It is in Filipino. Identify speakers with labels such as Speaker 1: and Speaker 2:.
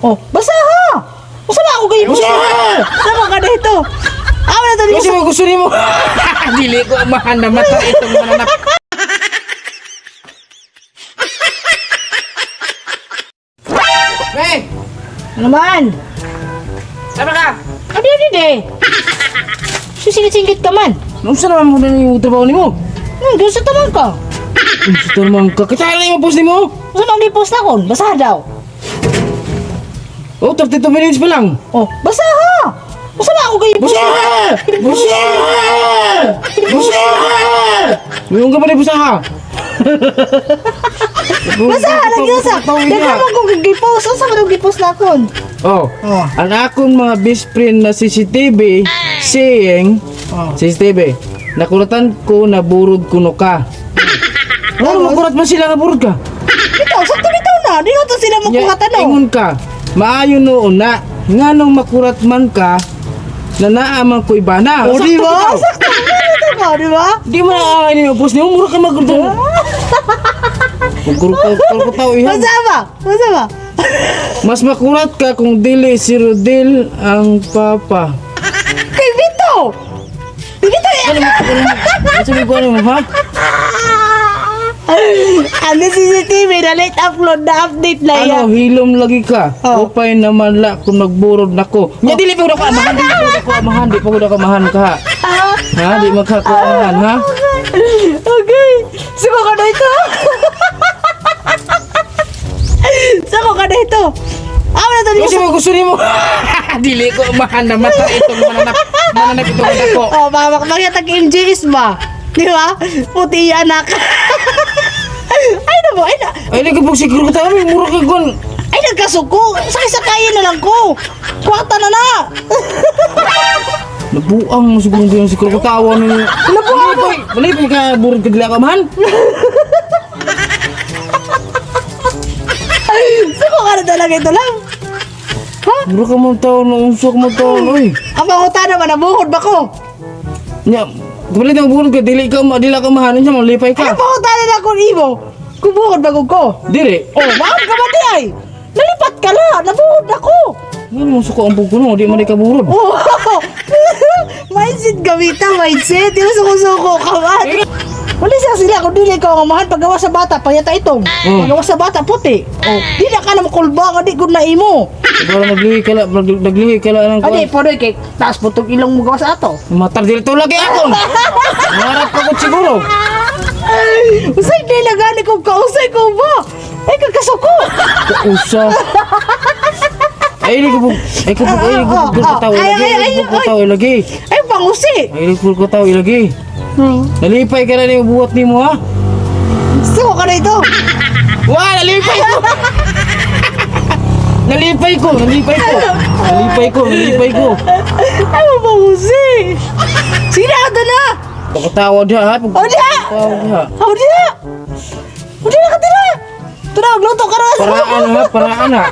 Speaker 1: Oh, basa ha! Basa na ako kayo! Basa! Sama ka dito! Awa na tali!
Speaker 2: Kasi mo gusto ni mo. Dili ko amahan na mata itong mananap. Hey!
Speaker 1: Ano man?
Speaker 2: Sama ka?
Speaker 1: Adi de! Susingit-singit ka man!
Speaker 2: Nung saan naman mo na yung trabaho ni mo?
Speaker 1: Doon sa taman ka!
Speaker 2: Gusto naman ka. Kasala yung post ni mo?
Speaker 1: Basta nang di-post na kon, basa daw!
Speaker 2: Oh, 32 minutes pa lang.
Speaker 1: Oh, basa ha! Basa na ako kayo!
Speaker 2: Busa! Busa! Busa! Mayroon ka pa rin busa ha?
Speaker 1: Basa ha! Nagyasa! Dagan mo kung gipost! Saan sa manong gipost na kon?
Speaker 2: Oh,
Speaker 1: Oh.
Speaker 2: ang akong mga best friend na CCTV saying,
Speaker 1: Oh.
Speaker 2: CCTV, nakulatan ko na burod kuno ka. Ano makurat man sila na burod ka?
Speaker 1: Bitaw! Sakto bitaw na! Di na to sila magkuhatan no!
Speaker 2: Ingon ka, maayo noon na, nga nung makurat man ka, na naaman ko iba na.
Speaker 1: Oh, di ba?
Speaker 2: Sakto ka.
Speaker 1: Sakto ka! Di ba?
Speaker 2: Di mo na ang post niyo, mura ka magkurat. Kung ko tao ihan.
Speaker 1: Basa ba? Basa ba?
Speaker 2: Mas makurat ka kung dili si Rodel ang papa.
Speaker 1: Kay Vito! Vito yan!
Speaker 2: Sabi ko ano mo, ha?
Speaker 1: Ano CCTV na late upload na update na yan?
Speaker 2: Ano, hilom lagi ka.
Speaker 1: Oh.
Speaker 2: Upay naman la kung nagburod nako. Nya dili pa ko amahan, dili pa ko amahan, di pa ko amahan ka. Ha? Ha, di magkakuahan, ha?
Speaker 1: Okay. Sako ka na ito. Sako ka na ito. Awa na tali
Speaker 2: Kasi mo gusto ni mo. Dili ko amahan na mata itong mananap itong dako.
Speaker 1: Oh, baka makita kay MJS ba? Di ba? Puti yan anak. Ay na mo, ay na.
Speaker 2: Ay, nagkabog siguro ko tayo, mura ka gon.
Speaker 1: Ay nagkasuko. Sakay-sakayin na lang ko. Kuwata na na.
Speaker 2: Nabuang mo siguro din siguro ko tawa ng...
Speaker 1: Nabuang mo?
Speaker 2: Malipay ka, burod ka dili ka amahan.
Speaker 1: Sako ka na talaga ito lang. Ha?
Speaker 2: Mura ka mo tao, nausok mo tao, oy.
Speaker 1: Ang panguta naman, nabuhod ba ko?
Speaker 2: Nya, kapalit ang burod ka, dili ka amahanin siya, malipay
Speaker 1: Ay,
Speaker 2: ka.
Speaker 1: ang panguta na lang kung imo. Kubuhod ba ko?
Speaker 2: Dili.
Speaker 1: Oh, bakit ka ba di ay? Nalipat ka na, nabuhod ako.
Speaker 2: Ano mo suko ang buko no, di man ka burod.
Speaker 1: Oh, mindset gamita, mindset. Di mo suko-suko ka man. Wala siya sila kung dili ka ang mahal paggawa sa bata, panyata itong. Paggawa sa bata, puti. Oh, di na ka na makulba ka, di ko na imo.
Speaker 2: Para naglihi ka lang ng
Speaker 1: Adi, podoy kay taas putong ilong mo gawa sa ato.
Speaker 2: matar dili to lagi ako. Marap ka ko siguro.
Speaker 1: Usay di na gani ko kausay ko ba? Ay, kagkasuko.
Speaker 2: Usa. Ay, ko tawo lagi.
Speaker 1: Ay, pangusi.
Speaker 2: Ay, ko tawo lagi. Nalipay ka na ni buhat nimo ha.
Speaker 1: Suko ka na ito.
Speaker 2: Wah, nalipay ko. Nalipay ko.
Speaker 1: Ay, pangusi. Sinado na.
Speaker 2: Pakatawa dia ha.
Speaker 1: O diha. O diha. O diha ka tira. Tara, magluto ka na.
Speaker 2: Paraan ha.